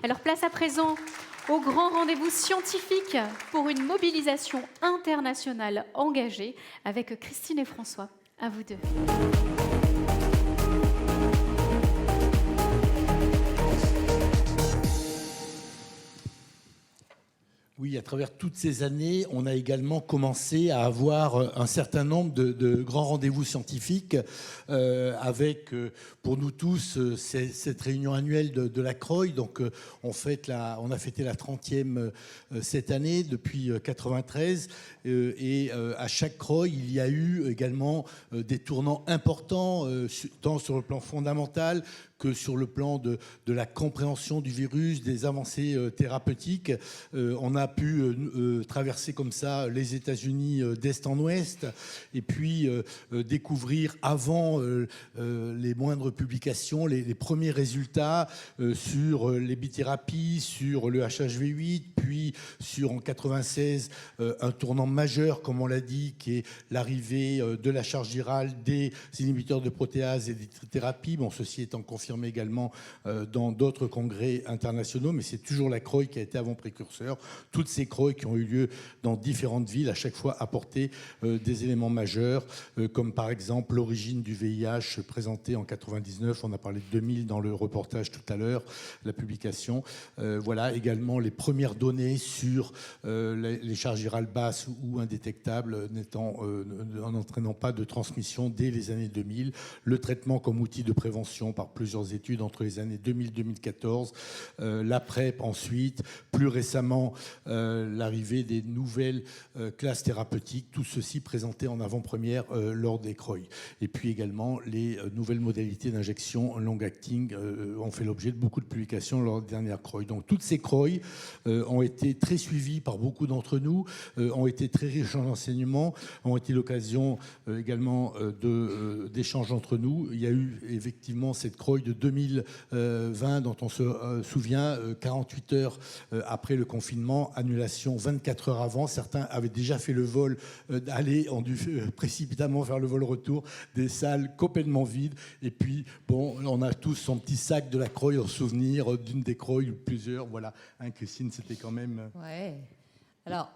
Alors place à présent au grand rendez-vous scientifique pour une mobilisation internationale engagée avec Christine et François. À vous deux. Oui, à travers toutes ces années, on a également commencé à avoir un certain nombre de grands rendez-vous scientifiques avec, pour nous tous, cette réunion annuelle de la CROI. Donc, on a fêté la 30e cette année, depuis 93. Et à chaque CROI, il y a eu également des tournants importants, tant sur le plan fondamental que sur le plan de la compréhension du virus, des avancées thérapeutiques. On a pu traverser comme ça les États-Unis d'est en ouest et puis découvrir avant les moindres publications les premiers résultats sur les bithérapies, sur le HHV8, puis sur en 96 un tournant majeur, comme on l'a dit, qui est l'arrivée de la charge virale des inhibiteurs de protéase et des thérapies. Bon, ceci étant confirmé également dans d'autres congrès internationaux, mais c'est toujours la CROI qui a été avant-précurseur. Toutes ces CROI qui ont eu lieu dans différentes villes, à chaque fois apporté des éléments majeurs, comme par exemple l'origine du VIH présentée en 99. On a parlé de 2000 dans le reportage tout à l'heure, la publication. Voilà également les premières données sur les charges virales basses ou indétectables n'entraînant pas de transmission dès les années 2000. Le traitement comme outil de prévention par plusieurs études entre les années 2000-2014. La PrEP ensuite. Plus récemment, l'arrivée des nouvelles classes thérapeutiques. Tout ceci présenté en avant-première lors des CROI. Et puis également, les nouvelles modalités d'injection long-acting ont fait l'objet de beaucoup de publications lors des dernières CROI. Donc toutes ces CROI ont été très suivies par beaucoup d'entre nous, ont été très riches en enseignements, ont été l'occasion également d'échanges entre nous. Il y a eu effectivement cette CROI de 2020 dont on se souvient, 48 heures après le confinement, annulation 24 heures avant. Certains avaient déjà fait le vol d'aller, ont dû précipitamment faire le vol retour, des salles complètement vides. Et puis, bon, on a tous son petit sac de la CROI en souvenir d'une des CROI ou plusieurs. Voilà, hein, Christine, c'était quand même... Ouais. Alors,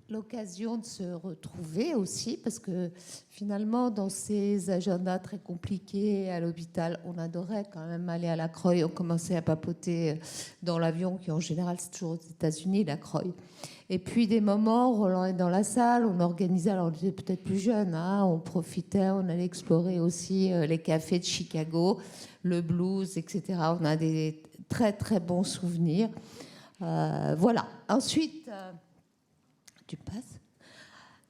l'occasion de se retrouver aussi, parce que finalement, dans ces agendas très compliqués à l'hôpital, on adorait quand même aller à la CROI. On commençait à papoter dans l'avion, qui en général, c'est toujours aux États-Unis, la CROI. Et puis des moments, Roland est dans la salle, on organisait, alors on était peut-être plus jeune, hein, on profitait, on allait explorer aussi les cafés de Chicago, le blues, etc. On a des très très bons souvenirs. Voilà. Ensuite... Tu passes.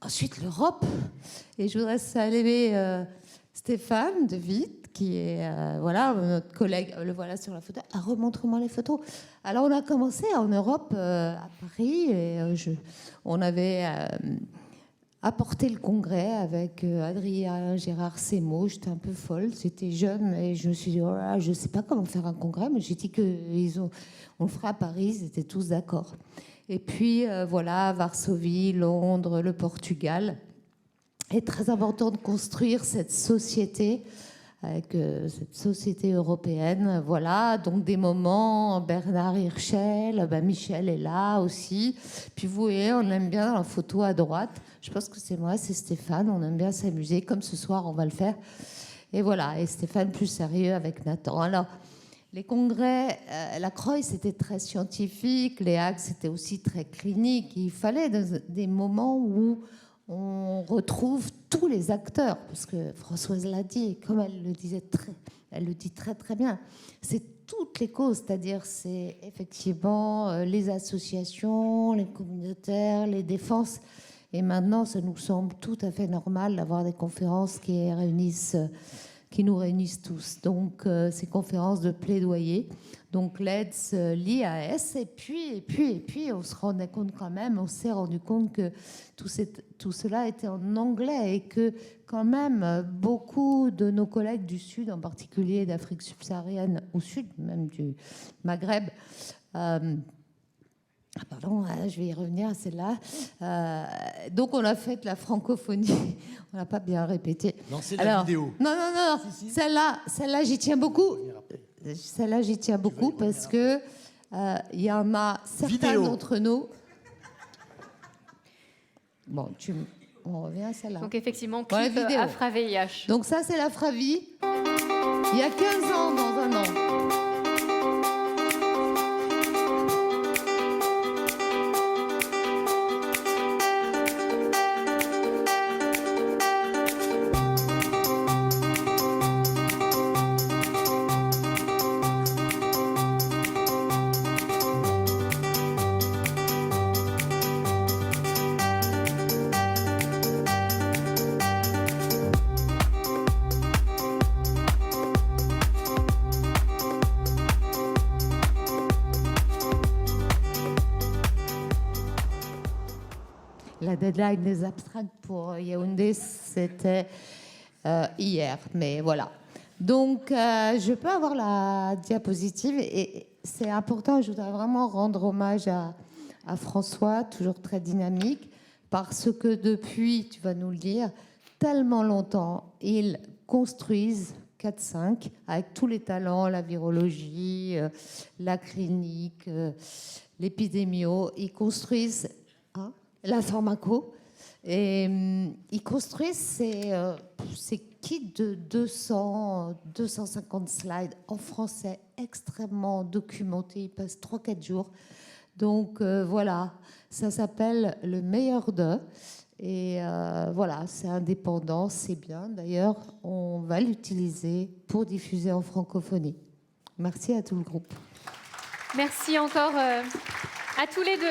Ensuite, l'Europe. Et je voudrais saluer Stéphane de Witt, qui est voilà, notre collègue. Le voilà sur la photo. Ah, remontre-moi les photos. Alors, on a commencé en Europe, à Paris. Et, on avait apporté le congrès avec Adrien Gérard Semo. J'étais un peu folle. C'était jeune. Et je me suis dit, oh là, je ne sais pas comment faire un congrès. Mais j'ai dit on le fera à Paris. Ils étaient tous d'accord. Et puis, voilà, Varsovie, Londres, le Portugal. Il est très important de construire cette société, avec cette société européenne. Voilà, donc des moments, Bernard Hirschel, Michel est là aussi. Puis vous voyez, on aime bien la photo à droite. Je pense que c'est moi, c'est Stéphane. On aime bien s'amuser, comme ce soir, on va le faire. Et voilà, et Stéphane plus sérieux avec Nathan. Alors, les congrès, la CROI, c'était très scientifique, les HAC, c'était aussi très clinique. Il fallait des moments où on retrouve tous les acteurs, parce que Françoise l'a dit, comme elle le dit très très bien, c'est toutes les causes, c'est-à-dire c'est effectivement les associations, les communautaires, les défenses. Et maintenant, ça nous semble tout à fait normal d'avoir des conférences qui nous réunissent tous. Donc, ces conférences de plaidoyer. Donc, l'AIDS, l'IAS. Et puis, on se rendait compte quand même, on s'est rendu compte que tout cela était en anglais et que quand même, beaucoup de nos collègues du Sud, en particulier d'Afrique subsaharienne, au Sud, même du Maghreb, pardon, je vais y revenir à celle-là. Donc, on a fait la francophonie. On n'a pas bien répété. Non, c'est la vidéo. Non. Si. Celle-là, j'y tiens beaucoup. Celle-là, j'y tiens beaucoup parce que Il y en a certains Vidéo. d'entre nous. Bon, on revient à celle-là. Donc effectivement, Pour la clip vidéo. Afra VIH. Donc ça, c'est la Fravie. Il y a 15 ans, dans un an. La deadline des abstracts pour Yaoundé, c'était hier, mais voilà. Donc, je peux avoir la diapositive et c'est important, je voudrais vraiment rendre hommage à François, toujours très dynamique, parce que depuis, tu vas nous le dire, tellement longtemps, ils construisent 4-5 avec tous les talents, la virologie, la clinique, l'épidémio, ils construisent la pharmaco. Et ils construisent ces kits de 250 slides en français extrêmement documentés. Ils passent 3-4 jours. Donc voilà, ça s'appelle Le meilleur d'eux. Et voilà, c'est indépendant, c'est bien. D'ailleurs, on va l'utiliser pour diffuser en francophonie. Merci à tout le groupe. Merci encore à tous les deux.